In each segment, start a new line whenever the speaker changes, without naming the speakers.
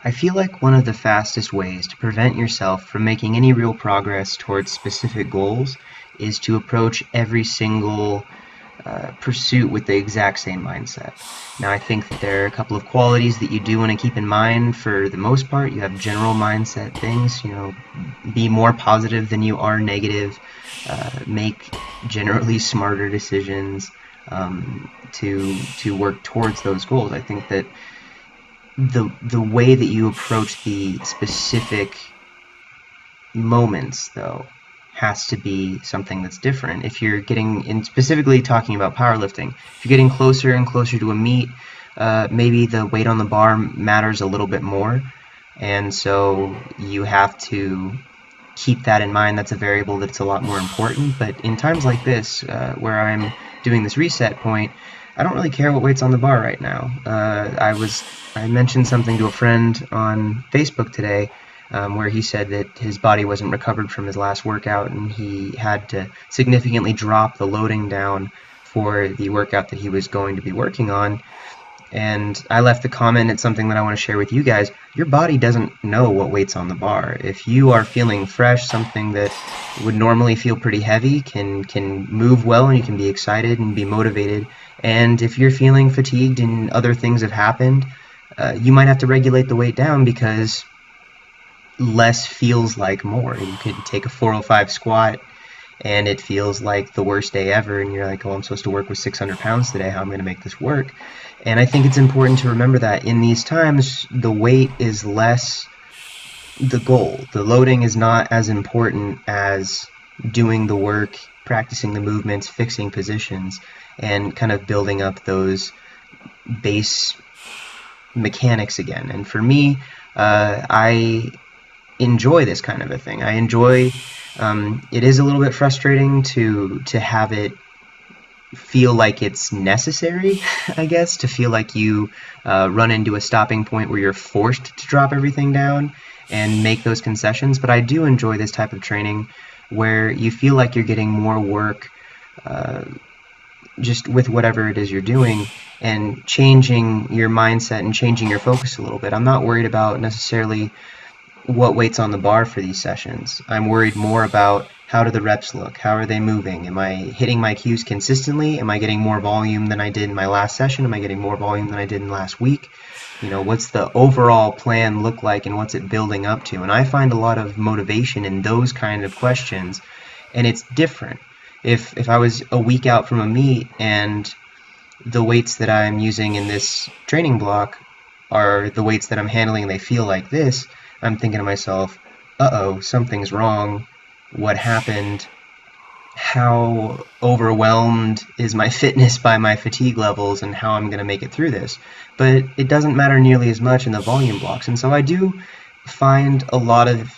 I feel like one of the fastest ways to prevent yourself from making any real progress towards specific goals is to approach every single pursuit with the exact same mindset. Now, I think that there are a couple of qualities that you do want to keep in mind for the most part. You have general mindset things, be more positive than you are negative, make generally smarter decisions to work towards those goals. I think that the way that you approach the specific moments, though, has to be something that's different. If you're getting, in specifically talking about powerlifting, if you're getting closer and closer to a meet, maybe the weight on the bar matters a little bit more, and so you have to keep that in mind. That's a variable that's a lot more important. But in times like this, where I'm doing this reset point, I don't really care what weight's on the bar right now. I mentioned something to a friend on Facebook today, where he said that his body wasn't recovered from his last workout and he had to significantly drop the loading down for the workout that he was going to be working on. And I left the comment, it's something that I want to share with you guys. Your body doesn't know what weight's on the bar. If you are feeling fresh, something that would normally feel pretty heavy can move well, and you can be excited and be motivated. And if you're feeling fatigued and other things have happened, you might have to regulate the weight down because less feels like more. You could take a 405 squat and it feels like the worst day ever, and you're like, oh, I'm supposed to work with 600 pounds today, how am I going to make this work? And I think it's important to remember that in these times, the weight is less the goal. The loading is not as important as doing the work, practicing the movements, fixing positions, and kind of building up those base mechanics again. And for me, I enjoy this kind of a thing. I enjoy, it is a little bit frustrating to have it feel like it's necessary, I guess, to feel like you run into a stopping point where you're forced to drop everything down and make those concessions. But I do enjoy this type of training where you feel like you're getting more work just with whatever it is you're doing, and changing your mindset and changing your focus a little bit. I'm not worried about necessarily what weight's on the bar for these sessions. I'm worried more about how do the reps look? How are they moving? Am I hitting my cues consistently? Am I getting more volume than I did in my last session? Am I getting more volume than I did in last week? What's the overall plan look like, and what's it building up to? And I find a lot of motivation in those kind of questions, and it's different. If I was a week out from a meet and the weights that I'm using in this training block are the weights that I'm handling and they feel like this, I'm thinking to myself, uh-oh, something's wrong. What happened? How overwhelmed is my fitness by my fatigue levels, and how I'm going to make it through this? But it doesn't matter nearly as much in the volume blocks. And so I do find a lot of...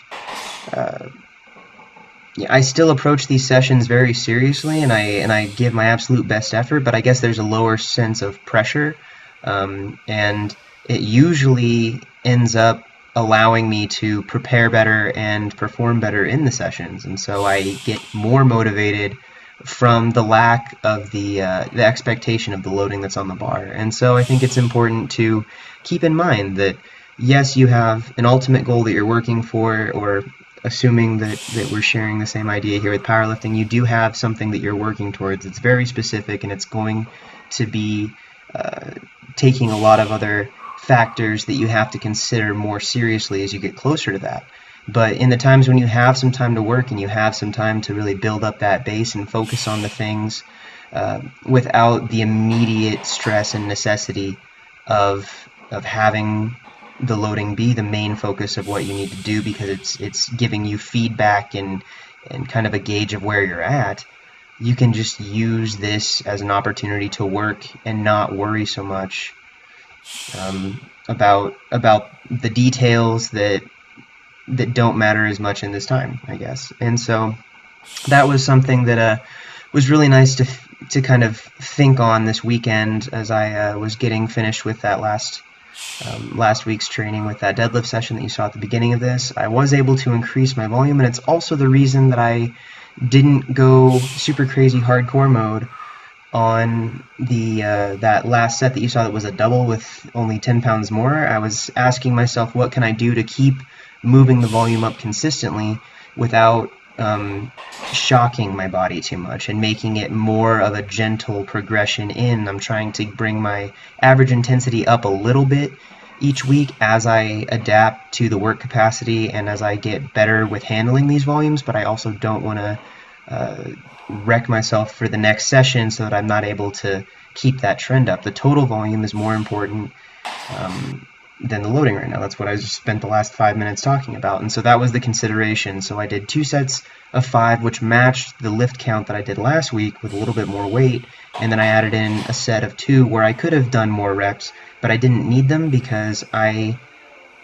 I still approach these sessions very seriously, and I give my absolute best effort, but I guess there's a lower sense of pressure, and it usually ends up allowing me to prepare better and perform better in the sessions. And so I get more motivated from the lack of the expectation of the loading that's on the bar. And so I think it's important to keep in mind that, yes, you have an ultimate goal that you're working for, or assuming that we're sharing the same idea here with powerlifting, you do have something that you're working towards. It's very specific, and it's going to be taking a lot of other factors that you have to consider more seriously as you get closer to that. But in the times when you have some time to work and you have some time to really build up that base and focus on the things without the immediate stress and necessity of having the loading be the main focus of what you need to do, because it's giving you feedback and kind of a gauge of where you're at, you can just use this as an opportunity to work and not worry so much about the details that don't matter as much in this time, I guess. And so that was something that was really nice to kind of think on this weekend as I was getting finished with that last week's training with that deadlift session that you saw at the beginning of this. I was able to increase my volume, and it's also the reason that I didn't go super crazy hardcore mode on the that last set that you saw that was a double with only 10 pounds more, I was asking myself, what can I do to keep moving the volume up consistently without shocking my body too much and making it more of a gentle progression in. I'm trying to bring my average intensity up a little bit each week as I adapt to the work capacity and as I get better with handling these volumes, but I also don't want to wreck myself for the next session so that I'm not able to keep that trend up. The total volume is more important than the loading right now. That's what I just spent the last 5 minutes talking about, and so that was the consideration. So I did 2 sets of 5, which matched the lift count that I did last week with a little bit more weight, and then I added in a set of 2 where I could have done more reps, but I didn't need them because I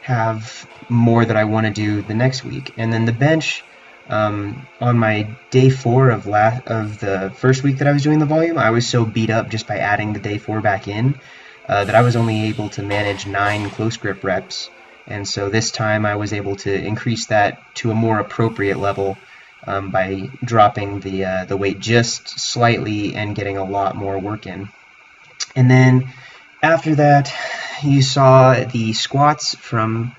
have more that I want to do the next week. And then the bench, on my day 4 of the first week that I was doing the volume, I was so beat up just by adding the day 4 back in that I was only able to manage 9 close grip reps. And so this time I was able to increase that to a more appropriate level by dropping the weight just slightly and getting a lot more work in. And then after that, you saw the squats from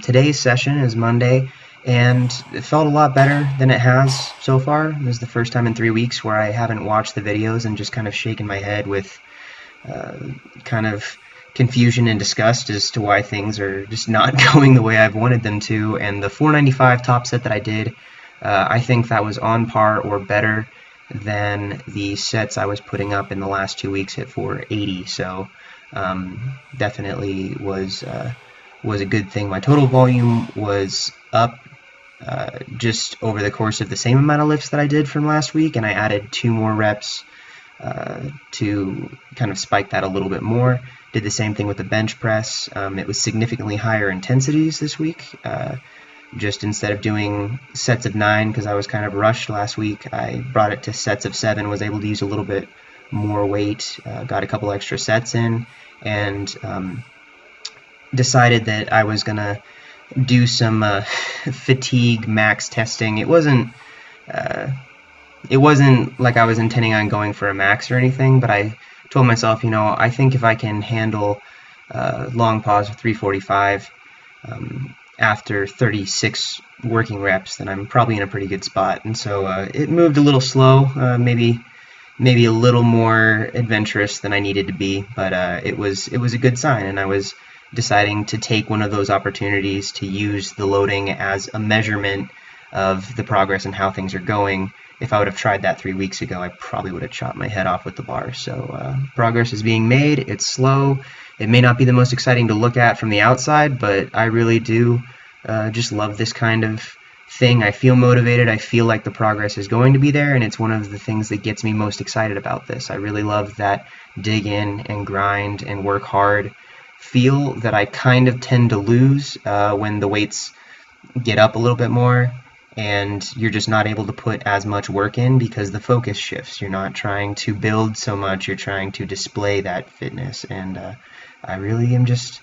today's session, is Monday, and it felt a lot better than it has so far. This is the first time in 3 weeks where I haven't watched the videos and just kind of shaken my head with kind of confusion and disgust as to why things are just not going the way I've wanted them to. And the 495 top set that I did, I think that was on par or better than the sets I was putting up in the last 2 weeks at 480. So definitely was a good thing. My total volume was up just over the course of the same amount of lifts that I did from last week, and I added 2 more reps to kind of spike that a little bit more. Did the same thing with the bench press. It was significantly higher intensities this week. Just instead of doing sets of 9 because I was kind of rushed last week, I brought it to sets of 7, was able to use a little bit more weight, got a couple extra sets in, and decided that I was going to do some fatigue max testing. It wasn't like I was intending on going for a max or anything, but I told myself, I think if I can handle long pause of 345 after 36 working reps, then I'm probably in a pretty good spot. And so it moved a little slow, maybe a little more adventurous than I needed to be, but it was a good sign, and I was deciding to take one of those opportunities to use the loading as a measurement of the progress and how things are going. If I would have tried that 3 weeks ago, I probably would have chopped my head off with the bar. So progress is being made. It's slow. It may not be the most exciting to look at from the outside, but I really do just love this kind of thing. I feel motivated. I feel like the progress is going to be there, and it's one of the things that gets me most excited about this. I really love that dig in and grind and work hard feel that I kind of tend to lose when the weights get up a little bit more and you're just not able to put as much work in because the focus shifts. You're not trying to build so much, you're trying to display that fitness. And I really am just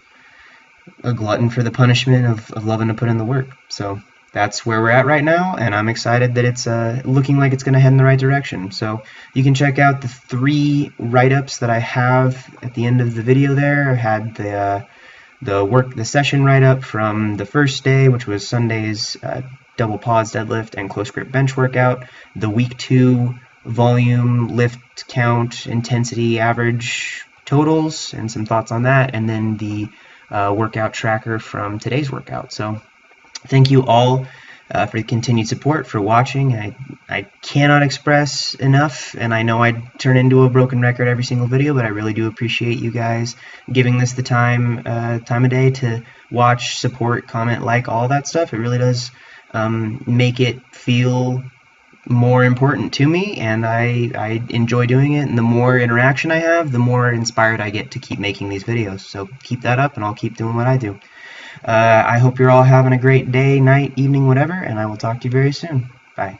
a glutton for the punishment of loving to put in the work. So that's where we're at right now, and I'm excited that it's looking like it's going to head in the right direction. So you can check out the 3 write-ups that I have at the end of the video there. I had the session write-up from the first day, which was Sunday's double pause deadlift and close grip bench workout, the week 2 volume, lift count, intensity, average totals, and some thoughts on that, and then the workout tracker from today's workout. So thank you all for the continued support, for watching. I cannot express enough, and I know I turn into a broken record every single video, but I really do appreciate you guys giving this the time of day to watch, support, comment, like, all that stuff. It really does make it feel more important to me, and I enjoy doing it, and the more interaction I have, the more inspired I get to keep making these videos. So keep that up, and I'll keep doing what I do. I hope you're all having a great day, night, evening, whatever, and I will talk to you very soon. Bye.